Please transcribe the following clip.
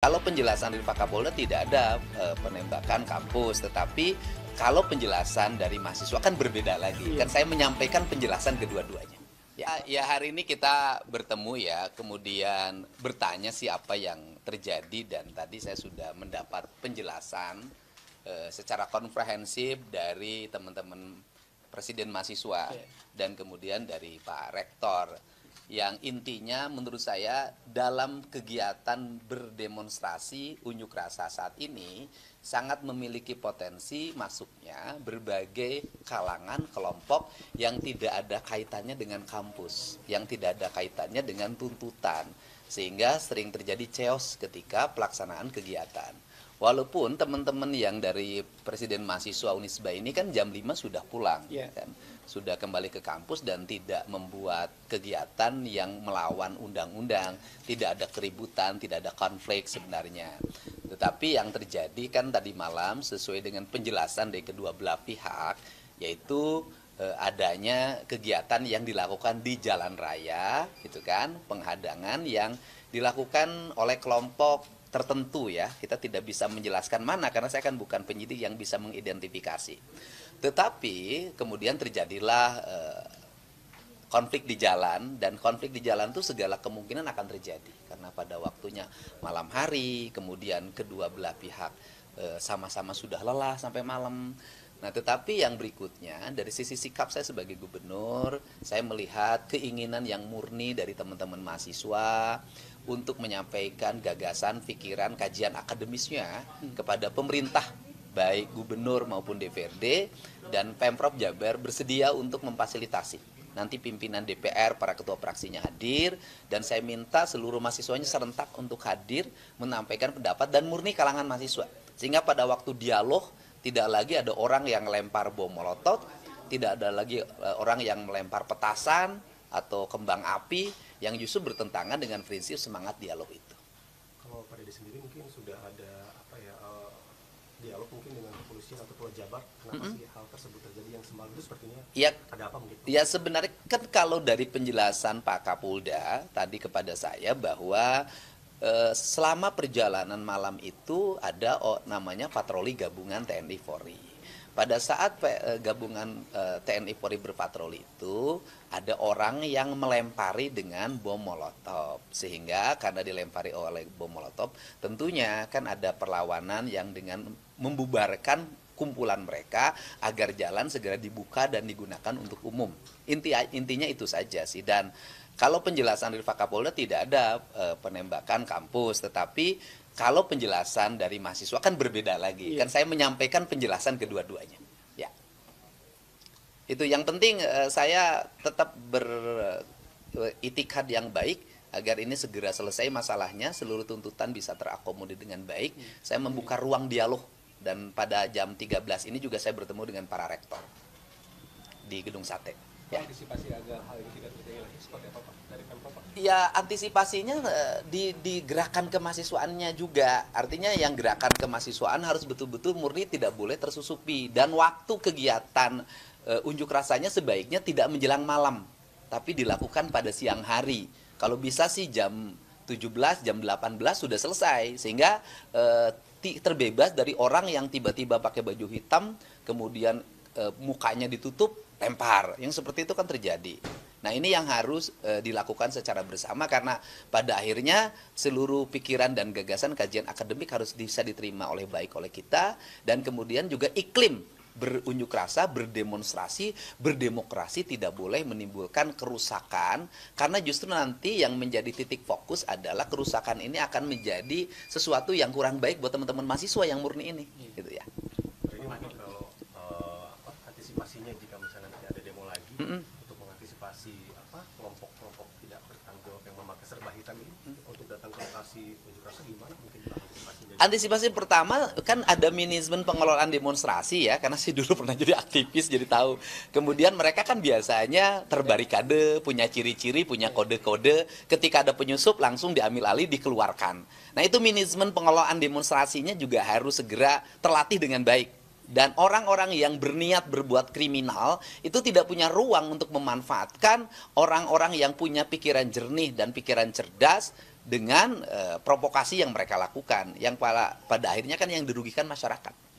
Kalau penjelasan dari Pak Kapolda tidak ada penembakan kampus, tetapi kalau penjelasan dari mahasiswa kan berbeda lagi. Kan saya menyampaikan penjelasan kedua-duanya. Ya hari ini kita bertemu ya, kemudian bertanya sih apa yang terjadi dan tadi saya sudah mendapat penjelasan secara komprehensif dari teman-teman Presiden mahasiswa dan kemudian dari Pak Rektor. Yang intinya menurut saya dalam kegiatan berdemonstrasi unjuk rasa saat ini sangat memiliki potensi masuknya berbagai kalangan kelompok yang tidak ada kaitannya dengan kampus, yang tidak ada kaitannya dengan tuntutan, sehingga sering terjadi chaos ketika pelaksanaan kegiatan. Walaupun teman-teman yang dari Presiden Mahasiswa Unisba ini kan jam 5 sudah pulang, kan? Sudah kembali ke kampus dan tidak membuat kegiatan yang melawan undang-undang, tidak ada keributan, tidak ada konflik sebenarnya. Tetapi yang terjadi kan tadi malam sesuai dengan penjelasan dari kedua belah pihak, yaitu adanya kegiatan yang dilakukan di jalan raya, gitu kan, penghadangan yang dilakukan oleh kelompok tertentu ya, kita tidak bisa menjelaskan mana karena saya kan bukan penyidik yang bisa mengidentifikasi. Tetapi kemudian terjadilah konflik di jalan, dan konflik di jalan itu segala kemungkinan akan terjadi karena pada waktunya malam hari, kemudian kedua belah pihak sama-sama sudah lelah sampai malam. Nah, tetapi yang berikutnya dari sisi sikap saya sebagai gubernur, saya melihat keinginan yang murni dari teman-teman mahasiswa untuk menyampaikan gagasan, pikiran, kajian akademisnya kepada pemerintah, baik gubernur maupun DPRD, dan Pemprov Jabar bersedia untuk memfasilitasi. Nanti pimpinan DPR, para ketua fraksinya hadir, dan saya minta seluruh mahasiswanya serentak untuk hadir, menyampaikan pendapat, dan murni kalangan mahasiswa. Sehingga pada waktu dialog, tidak lagi ada orang yang melempar bom molotov, tidak ada lagi orang yang melempar petasan atau kembang api yang justru bertentangan dengan prinsip semangat dialog itu. Kalau Pak Dede sendiri mungkin sudah ada dialog mungkin dengan kepolisian atau Polda Jabar, kenapa sih hal tersebut terjadi yang semalam itu sepertinya ada apa mungkin? Ya sebenarnya kan kalau dari penjelasan Pak Kapolda tadi kepada saya bahwa selama perjalanan malam itu ada namanya patroli gabungan TNI Polri. Pada saat gabungan TNI Polri berpatroli itu ada orang yang melempari dengan bom molotov, sehingga karena dilempari oleh bom molotov tentunya kan ada perlawanan yang dengan membubarkan kumpulan mereka agar jalan segera dibuka dan digunakan untuk umum. Intinya itu saja sih. Dan kalau penjelasan dari Pak Kapolda tidak ada penembakan kampus, tetapi kalau penjelasan dari mahasiswa kan berbeda lagi. Kan saya menyampaikan penjelasan kedua-duanya. Ya. Itu yang penting saya tetap beritikad yang baik agar ini segera selesai masalahnya, seluruh tuntutan bisa terakomodir dengan baik. Saya membuka ruang dialog dan pada jam 13 ini juga saya bertemu dengan para rektor di Gedung Sate. Ya. Antisipasi agar hal ini tidak terjadi lagi seperti apa Pak dari Pemprov Pak? Ya antisipasinya di gerakan kemahasiswaannya juga. Artinya yang gerakan kemahasiswaan harus betul-betul murni, tidak boleh tersusupi. Dan waktu kegiatan unjuk rasanya sebaiknya tidak menjelang malam, tapi dilakukan pada siang hari. Kalau bisa sih jam 17, jam 18 sudah selesai. Sehingga terbebas dari orang yang tiba-tiba pakai baju hitam, kemudian mukanya ditutup, lempar. Yang seperti itu kan terjadi. Nah ini yang harus dilakukan secara bersama karena pada akhirnya seluruh pikiran dan gagasan kajian akademik harus bisa diterima oleh kita dan kemudian juga iklim berunjuk rasa, berdemonstrasi, berdemokrasi tidak boleh menimbulkan kerusakan karena justru nanti yang menjadi titik fokus adalah kerusakan ini akan menjadi sesuatu yang kurang baik buat teman-teman mahasiswa yang murni ini, gitu ya. Antisipasinya jika misalnya tidak ada demo lagi untuk mengantisipasi kelompok-kelompok tidak bertanggung jawab yang memakai serba hitam ini untuk datang ke lokasi unjuk rasa gimana mungkin antisipasinya? Antisipasi pertama kan ada manajemen pengelolaan demonstrasi ya, karena saya dulu pernah jadi aktivis jadi tahu. Kemudian mereka kan biasanya terbarikade, punya ciri-ciri, punya kode-kode, ketika ada penyusup langsung diambil alih, dikeluarkan. Nah itu manajemen pengelolaan demonstrasinya juga harus segera terlatih dengan baik. Dan orang-orang yang berniat berbuat kriminal itu tidak punya ruang untuk memanfaatkan orang-orang yang punya pikiran jernih dan pikiran cerdas dengan provokasi yang mereka lakukan, yang pada akhirnya kan yang dirugikan masyarakat.